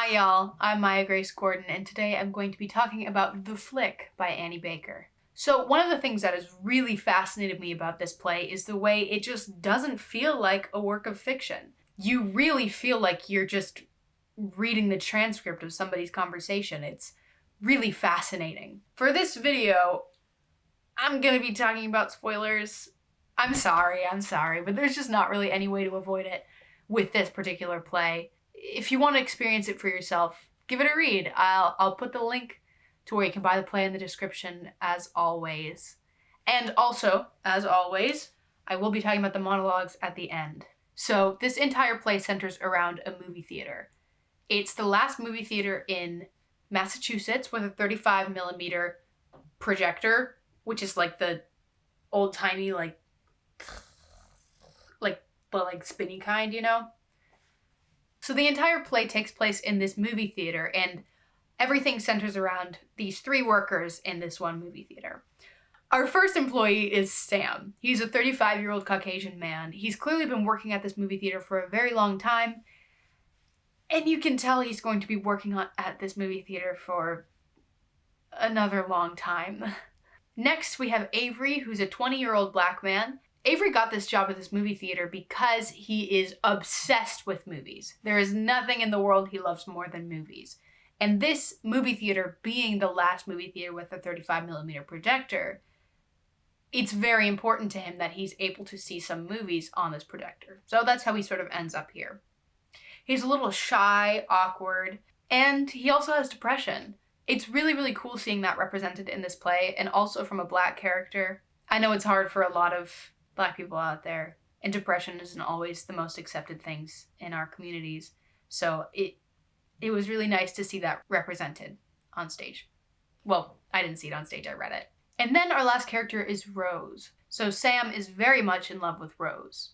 Hi y'all, I'm Maya Grace Gordon, and today I'm going to be talking about The Flick by Annie Baker. So one of the things that has really fascinated me about this play is the way it just doesn't feel like a work of fiction. You really feel like you're just reading the transcript of somebody's conversation. It's really fascinating. For this video, I'm gonna be talking about spoilers. I'm sorry, but there's just not really any way to avoid it with this particular play. If you want to experience it for yourself, give it a read. I'll put the link to where you can buy the play in the description as always. And also, as always, I will be talking about the monologues at the end. So this entire play centers around a movie theater. It's the last movie theater in Massachusetts with a 35mm projector, which is like the old-timey, like spinny kind, you know? So the entire play takes place in this movie theater, and everything centers around these three workers in this one movie theater. Our first employee is Sam. He's a 35-year-old Caucasian man. He's clearly been working at this movie theater for a very long time, and you can tell he's going to be working at this movie theater for another long time. Next, we have Avery, who's a 20-year-old black man. Avery got this job at this movie theater because he is obsessed with movies. There is nothing in the world he loves more than movies. And this movie theater, being the last movie theater with a 35mm projector, it's very important to him that he's able to see some movies on this projector. So that's how he sort of ends up here. He's a little shy, awkward, and he also has depression. It's really, really cool seeing that represented in this play, and also from a black character. I know it's hard for a lot of black people out there, and depression isn't always the most accepted things in our communities. So it was really nice to see that represented on stage. Well, I didn't see it on stage, I read it. And then our last character is Rose. So Sam is very much in love with Rose.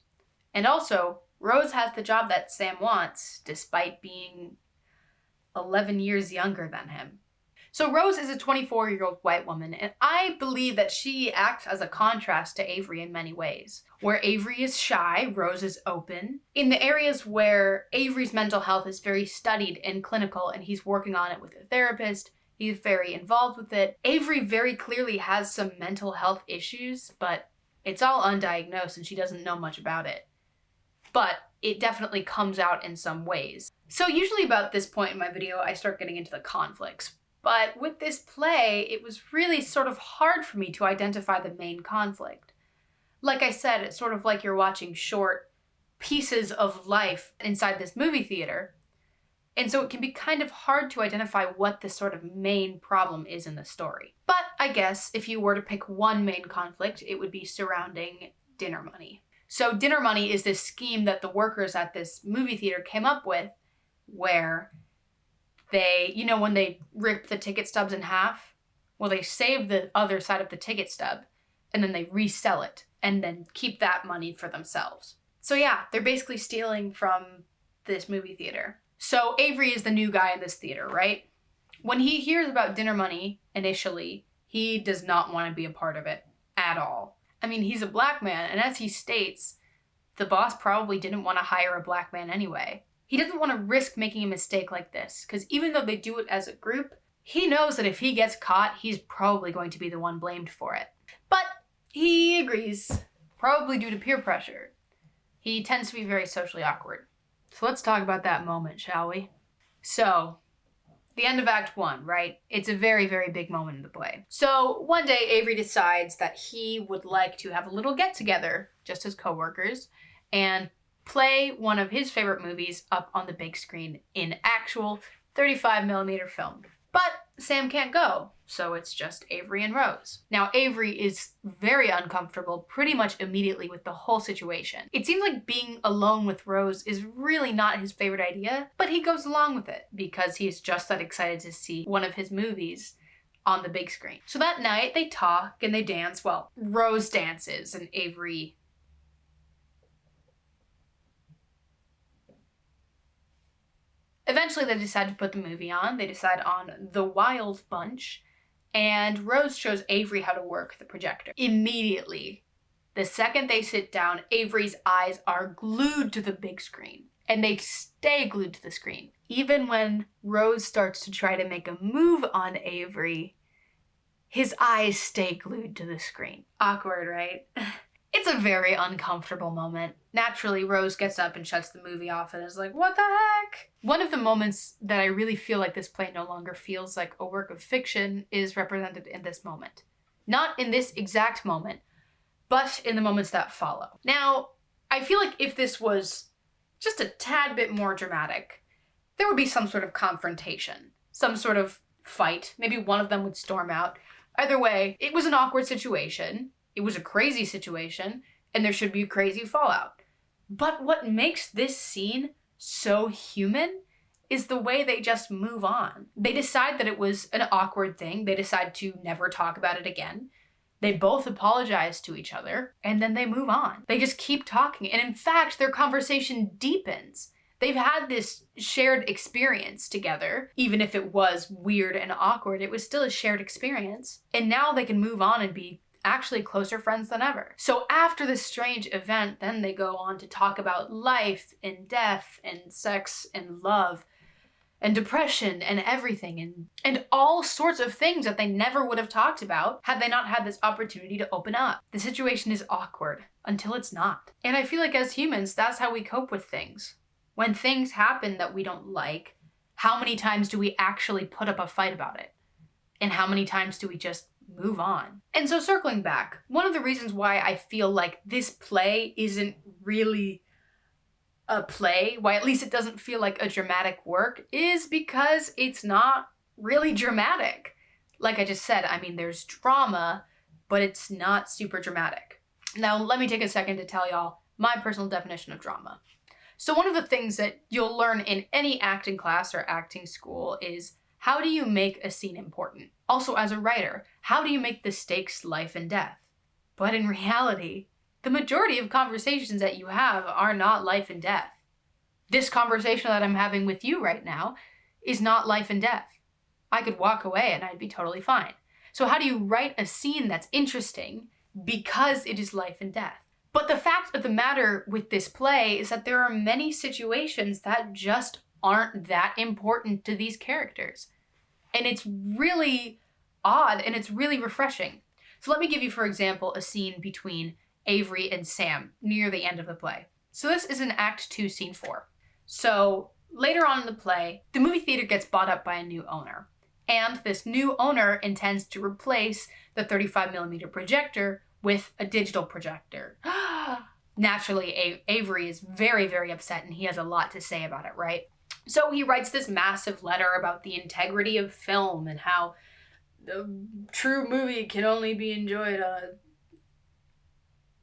And also, Rose has the job that Sam wants, despite being 11 years younger than him. So Rose is a 24-year-old white woman, and I believe that she acts as a contrast to Avery in many ways. Where Avery is shy, Rose is open. In the areas where Avery's mental health is very studied and clinical, and he's working on it with a therapist, he's very involved with it. Avery very clearly has some mental health issues, but it's all undiagnosed and she doesn't know much about it. But it definitely comes out in some ways. So usually about this point in my video, I start getting into the conflicts. But with this play, it was really sort of hard for me to identify the main conflict. Like I said, it's sort of like you're watching short pieces of life inside this movie theater. And so it can be kind of hard to identify what the sort of main problem is in the story. But I guess if you were to pick one main conflict, it would be surrounding dinner money. So dinner money is this scheme that the workers at this movie theater came up with where they, you know, when they rip the ticket stubs in half, well, they save the other side of the ticket stub and then they resell it and then keep that money for themselves. So yeah, they're basically stealing from this movie theater. So Avery is the new guy in this theater, right? When he hears about dinner money initially, he does not want to be a part of it at all. I mean, he's a black man, and as he states, the boss probably didn't want to hire a black man anyway. He doesn't want to risk making a mistake like this, because even though they do it as a group, he knows that if he gets caught, he's probably going to be the one blamed for it. But he agrees, probably due to peer pressure. He tends to be very socially awkward. So let's talk about that moment, shall we? So, the end of Act 1, right? It's a very, very big moment in the play. So one day, Avery decides that he would like to have a little get-together, just as co-workers, and play one of his favorite movies up on the big screen in actual 35mm film. But Sam can't go, so it's just Avery and Rose. Now, Avery is very uncomfortable pretty much immediately with the whole situation. It seems like being alone with Rose is really not his favorite idea, but he goes along with it because he's just that excited to see one of his movies on the big screen. So that night, they talk and they dance. Well, Rose dances and Avery eventually, they decide to put the movie on. They decide on The Wild Bunch, and Rose shows Avery how to work the projector. Immediately, the second they sit down, Avery's eyes are glued to the big screen. and they stay glued to the screen. Even when Rose starts to try to make a move on Avery, his eyes stay glued to the screen. Awkward, right? It's a very uncomfortable moment. Naturally, Rose gets up and shuts the movie off and is like, what the heck? One of the moments that I really feel like this play no longer feels like a work of fiction is represented in this moment. Not in this exact moment, but in the moments that follow. Now, I feel like if this was just a tad bit more dramatic, there would be some sort of confrontation, some sort of fight. Maybe one of them would storm out. Either way, it was an awkward situation. It was a crazy situation, and there should be a crazy fallout. But what makes this scene so human is the way they just move on. They decide that it was an awkward thing. They decide to never talk about it again. They both apologize to each other, and then they move on. They just keep talking, and in fact, their conversation deepens. They've had this shared experience together. Even if it was weird and awkward, it was still a shared experience. And now they can move on and be actually closer friends than ever. So after this strange event, then they go on to talk about life and death and sex and love and depression and everything and all sorts of things that they never would have talked about had they not had this opportunity to open up. The situation is awkward until it's not. And I feel like as humans, that's how we cope with things. When things happen that we don't like, how many times do we actually put up a fight about it? And how many times do we just move on? And so circling back, one of the reasons why I feel like this play isn't really a play, why at least it doesn't feel like a dramatic work, is because it's not really dramatic. Like I just said, I mean, there's drama, but it's not super dramatic. Now, let me take a second to tell y'all my personal definition of drama. So one of the things that you'll learn in any acting class or acting school is, how do you make a scene important? Also, as a writer, how do you make the stakes life and death? But in reality, the majority of conversations that you have are not life and death. This conversation that I'm having with you right now is not life and death. I could walk away and I'd be totally fine. So how do you write a scene that's interesting because it is life and death? But the fact of the matter with this play is that there are many situations that just aren't that important to these characters. And it's really odd and it's really refreshing. So let me give you, for example, a scene between Avery and Sam near the end of the play. So this is in Act 2, Scene 4. So later on in the play, the movie theater gets bought up by a new owner. And this new owner intends to replace the 35mm projector with a digital projector. Naturally, Avery is very, very upset and he has a lot to say about it, right? So he writes this massive letter about the integrity of film and how the true movie can only be enjoyed on a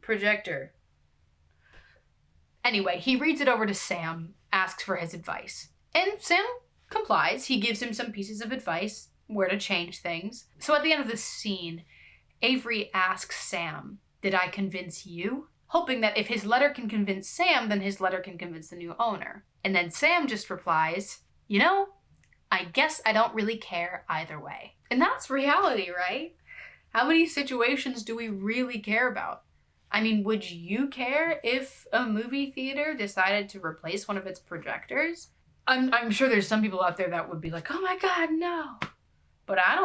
projector. Anyway, he reads it over to Sam, asks for his advice. And Sam complies. He gives him some pieces of advice, where to change things. So at the end of the scene, Avery asks Sam, "Did I convince you?" Hoping that if his letter can convince Sam, then his letter can convince the new owner. And then Sam just replies, "You know, I guess I don't really care either way." And that's reality, right? How many situations do we really care about? I mean, would you care if a movie theater decided to replace one of its projectors? I'm sure there's some people out there that would be like, "Oh my God, no." But I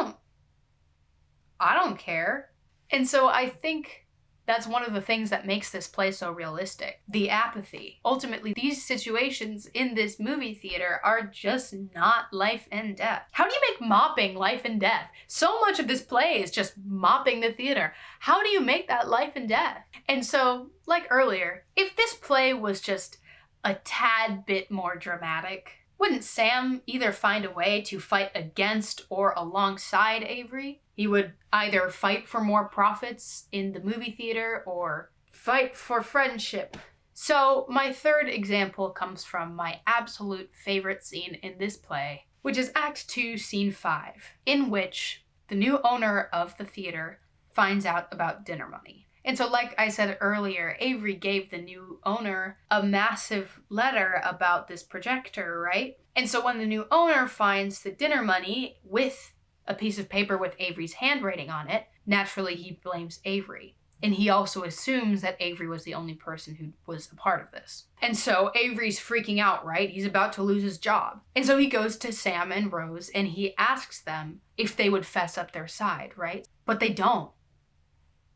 don't care. And so I think that's one of the things that makes this play so realistic. The apathy. Ultimately, these situations in this movie theater are just not life and death. How do you make mopping life and death? So much of this play is just mopping the theater. How do you make that life and death? And so, like earlier, if this play was just a tad bit more dramatic, wouldn't Sam either find a way to fight against or alongside Avery? He would either fight for more profits in the movie theater or fight for friendship. So my third example comes from my absolute favorite scene in this play, which is Act 2, Scene 5, in which the new owner of the theater finds out about dinner money. And so like I said earlier, Avery gave the new owner a massive letter about this projector, right? And so when the new owner finds the dinner money with a piece of paper with Avery's handwriting on it, naturally he blames Avery. And he also assumes that Avery was the only person who was a part of this. And so Avery's freaking out, right? He's about to lose his job. And so he goes to Sam and Rose and he asks them if they would fess up their side, right? But they don't.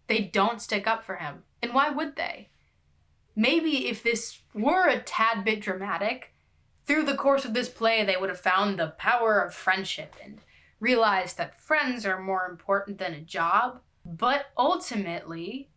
They don't stick up for him. And why would they? Maybe if this were a tad bit dramatic, through the course of this play, they would have found the power of friendship and realized that friends are more important than a job. But ultimately,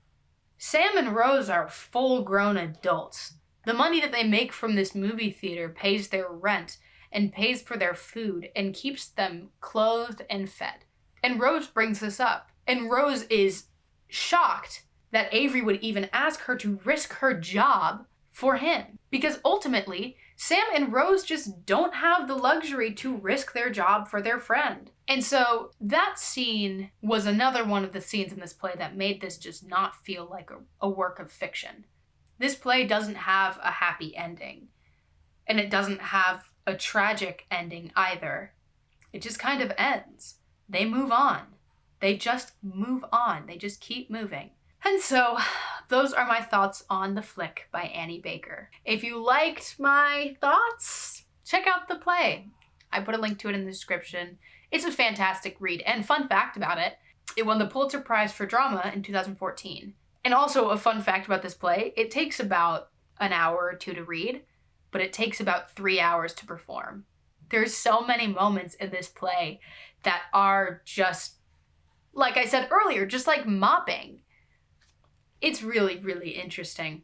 Sam and Rose are full-grown adults. The money that they make from this movie theater pays their rent and pays for their food and keeps them clothed and fed. And Rose brings this up. And Rose is shocked that Avery would even ask her to risk her job for him. Because ultimately, Sam and Rose just don't have the luxury to risk their job for their friend. And so that scene was another one of the scenes in this play that made this just not feel like a work of fiction. This play doesn't have a happy ending. And it doesn't have a tragic ending either. It just kind of ends. They move on. They just move on. They just keep moving. And so, those are my thoughts on The Flick by Annie Baker. If you liked my thoughts, check out the play. I put a link to it in the description. It's a fantastic read, and fun fact about it, it won the Pulitzer Prize for Drama in 2014. And also a fun fact about this play, it takes about an hour or two to read, but it takes about 3 hours to perform. There's so many moments in this play that are just, like I said earlier, just like mopping. It's really, really interesting.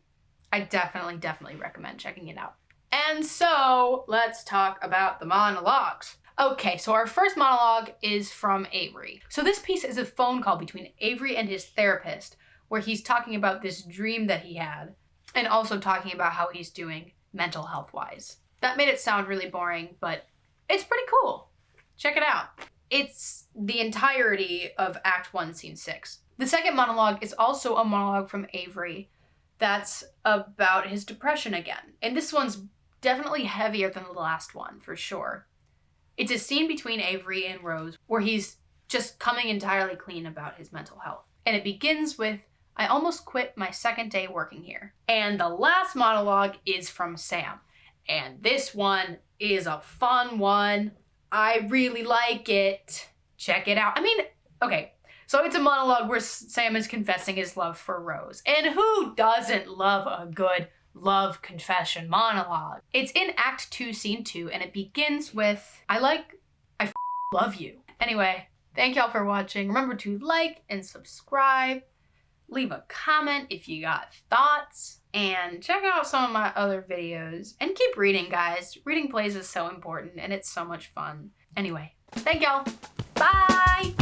I definitely recommend checking it out. And so let's talk about the monologues. Okay, so our first monologue is from Avery. So this piece is a phone call between Avery and his therapist, where he's talking about this dream that he had, and also talking about how he's doing mental health-wise. That made it sound really boring, but it's pretty cool. Check it out. It's the entirety of Act 1, Scene 6. The second monologue is also a monologue from Avery that's about his depression again. And this one's definitely heavier than the last one, for sure. It's a scene between Avery and Rose where he's just coming entirely clean about his mental health. And it begins with, "I almost quit my second day working here." And the last monologue is from Sam. And this one is a fun one. I really like it. Check it out. I mean, okay. So it's a monologue where Sam is confessing his love for Rose. And who doesn't love a good love confession monologue? It's in Act 2, Scene 2, and it begins with, I love you. Anyway, thank y'all for watching. Remember to like and subscribe. Leave a comment if you got thoughts. And check out some of my other videos. And keep reading, guys. Reading plays is so important, and it's so much fun. Anyway, thank y'all. Bye!